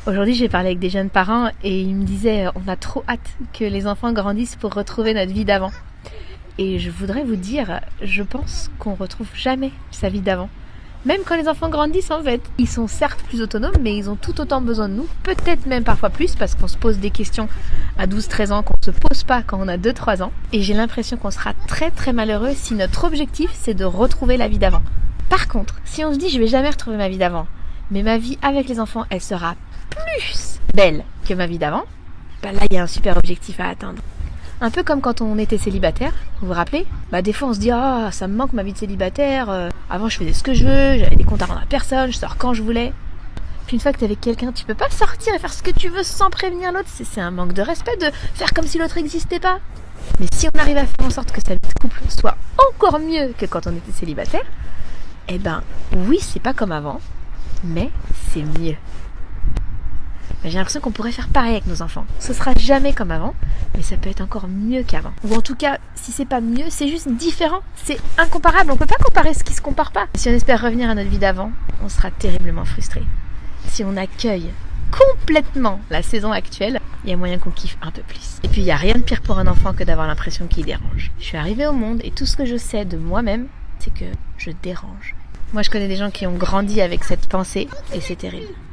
Aujourd'hui, j'ai parlé avec des jeunes parents et ils me disaient on a trop hâte que les enfants grandissent pour retrouver notre vie d'avant. Et je voudrais vous dire, je pense qu'on retrouve jamais sa vie d'avant. Même quand les enfants grandissent en fait. Ils sont certes plus autonomes, mais ils ont tout autant besoin de nous, peut-être même parfois plus, parce qu'on se pose des questions à 12-13 ans qu'on ne se pose pas quand on a 2-3 ans. Et j'ai l'impression qu'on sera très très malheureux si notre objectif c'est de retrouver la vie d'avant. Par contre, si on se dit je vais jamais retrouver ma vie d'avant, mais ma vie avec les enfants elle sera plus belle que ma vie d'avant, bah là il y a un super objectif à atteindre. Un peu comme quand on était célibataire, vous vous rappelez ? Des fois on se dit ah ça me manque ma vie de célibataire, avant je faisais ce que je veux, j'avais des comptes à rendre à personne, je sors quand je voulais. Puis une fois que t'es avec quelqu'un, tu peux pas sortir et faire ce que tu veux sans prévenir l'autre, c'est un manque de respect de faire comme si l'autre n'existait pas. Mais si on arrive à faire en sorte que sa vie de couple soit encore mieux que quand on était célibataire, eh ben oui c'est pas comme avant, mais c'est mieux. J'ai l'impression qu'on pourrait faire pareil avec nos enfants. Ce sera jamais comme avant, mais ça peut être encore mieux qu'avant. Ou en tout cas, si c'est pas mieux, c'est juste différent. C'est incomparable. On peut pas comparer ce qui se compare pas. Si on espère revenir à notre vie d'avant, on sera terriblement frustré. Si on accueille complètement la saison actuelle, il y a moyen qu'on kiffe un peu plus. Et puis il y a rien de pire pour un enfant que d'avoir l'impression qu'il dérange. Je suis arrivée au monde et tout ce que je sais de moi-même, c'est que je dérange. Moi je connais des gens qui ont grandi avec cette pensée et c'est terrible.